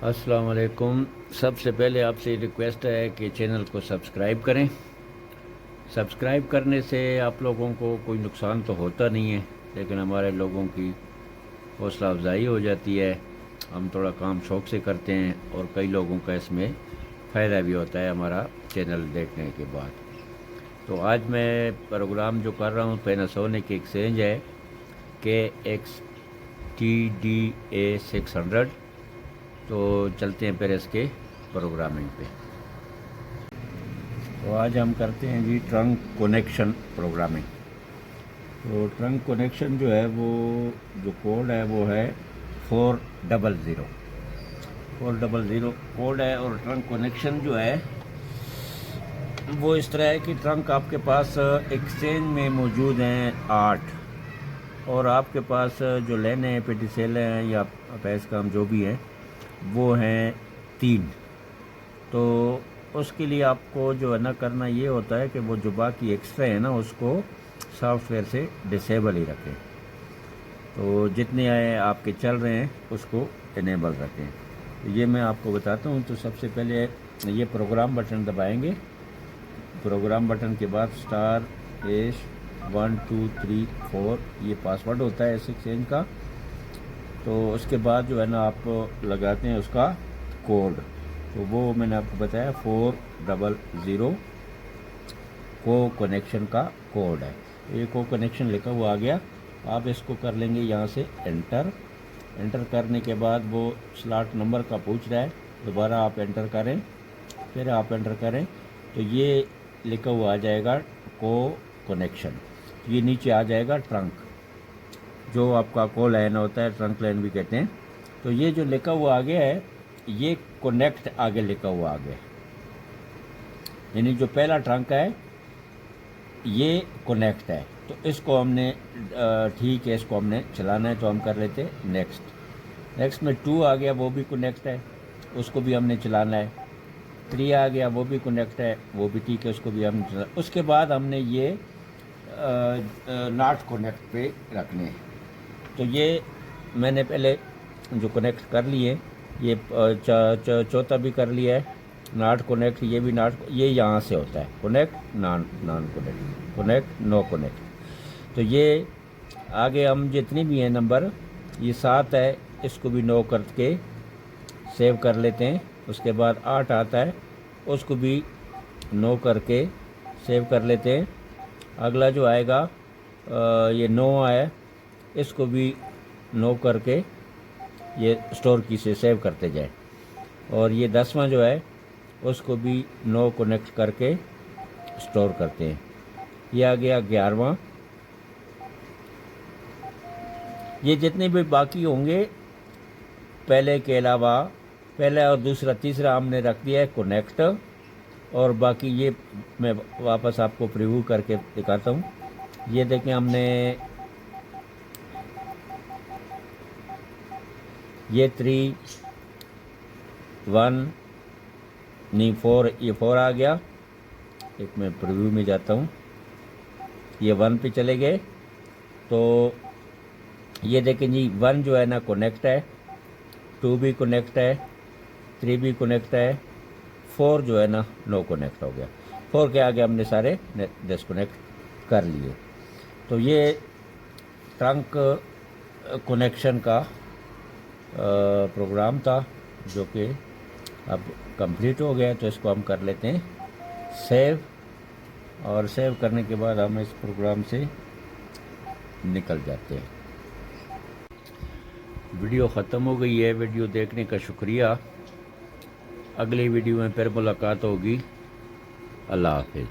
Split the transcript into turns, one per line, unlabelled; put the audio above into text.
अस्सलाम वालेकुम। सबसे पहले आपसे रिक्वेस्ट है कि चैनल को सब्सक्राइब करें। सब्सक्राइब करने से आप लोगों को कोई नुकसान तो होता नहीं है, लेकिन हमारे लोगों की हौसला अफजाई हो जाती है। हम थोड़ा काम शौक़ से करते हैं और कई लोगों का इसमें फ़ायदा भी होता है हमारा चैनल देखने के बाद। तो आज मैं प्रोग्राम जो कर रहा हूँ पैनासोनिक एक्सचेंज है KXTDA600। तो चलते हैं फिर इसके प्रोग्रामिंग पे। तो आज हम करते हैं जी ट्रंक कनेक्शन प्रोग्रामिंग। तो ट्रंक कनेक्शन जो है वो जो कोड है वो है 400 कोड है। और ट्रंक कनेक्शन जो है वो इस तरह है कि ट्रंक आपके पास एक्सचेंज में मौजूद हैं 8, और आपके पास जो लेने हैं पेटिसेल हैं या पैस काम जो भी हैं वो हैं 3। तो उसके लिए आपको जो है ना करना ये होता है कि वो जो बाकी एक्स्ट्रा है ना उसको सॉफ्टवेयर से डिसेबल ही रखें। तो जितने आए आपके चल रहे हैं उसको इनेबल रखें। तो ये मैं आपको बताता हूँ। तो सबसे पहले ये प्रोग्राम बटन दबाएंगे। प्रोग्राम बटन के बाद *1 2 3 4 ये पासवर्ड होता है इस एक्सचेंज का। तो उसके बाद जो है ना आप लगाते हैं उसका कोड। तो वो मैंने आपको बताया 400 को कनेक्शन का कोड है। ये को कनेक्शन लिखा हुआ आ गया। आप इसको कर लेंगे यहाँ से एंटर। एंटर करने के बाद वो स्लॉट नंबर का पूछ रहा है, दोबारा आप एंटर करें, फिर आप एंटर करें तो ये लिखा हुआ आ जाएगा को कनेक्शन। ये नीचे आ जाएगा ट्रंक, जो आपका को लाइन होता है, ट्रंक लाइन भी कहते हैं। तो ये जो लिखा हुआ आ गया है ये कनेक्ट आगे लिखा हुआ आ गया, यानी जो पहला ट्रंक है ये कनेक्ट है। तो इसको हमने ठीक है, इसको हमने चलाना है तो हम कर लेते हैं नेक्स्ट में 2 आ गया, वो भी कनेक्ट है, उसको भी हमने चलाना है। 3 आ गया, वो भी कनेक्ट है, वो भी ठीक है, उसको भी हमने चलाना। उसके बाद हमने ये नॉट कनेक्ट पे रखने हैं। तो ये मैंने पहले जो कनेक्ट कर लिए, ये चौथा भी कर लिया है नॉट कनेक्ट। ये भी नॉट, ये यहाँ से होता है connect non connect, connect no connect. तो ये आगे हम जितनी भी हैं नंबर, ये 7 है, इसको भी नो करके सेव कर लेते हैं। उसके बाद 8 आता है, उसको भी नो करके सेव कर लेते हैं। अगला जो आएगा ये 9 आया, इसको भी नो करके ये स्टोर की से सेव करते जाए। और ये 10वां जो है उसको भी नो कनेक्ट करके स्टोर करते हैं। ये आ गया 11वां। ये जितने भी बाकी होंगे पहले के अलावा, पहला और दूसरा तीसरा हमने रख दिया है कनेक्ट। और बाकी ये मैं वापस आपको प्रीव्यू करके दिखाता हूँ। ये देखें, हमने ये 3 1 नहीं 4, ये 4 आ गया। एक मैं प्रीव्यू में जाता हूँ, ये 1 पे चले गए। तो ये देखें जी 1 जो है ना कनेक्ट है, 2 भी कनेक्ट है, 3 भी कनेक्ट है, 4 जो है ना नो कनेक्ट हो गया। 4 के आगे हमने सारे डिस्कनेक्ट कर लिए। तो ये ट्रंक कनेक्शन का प्रोग्राम था जो कि अब कंप्लीट हो गया। तो इसको हम कर लेते हैं सेव, और सेव करने के बाद हम इस प्रोग्राम से निकल जाते हैं। वीडियो ख़त्म हो गई है। वीडियो देखने का शुक्रिया। अगली वीडियो में फिर मुलाकात होगी। अल्लाह हाफिज़।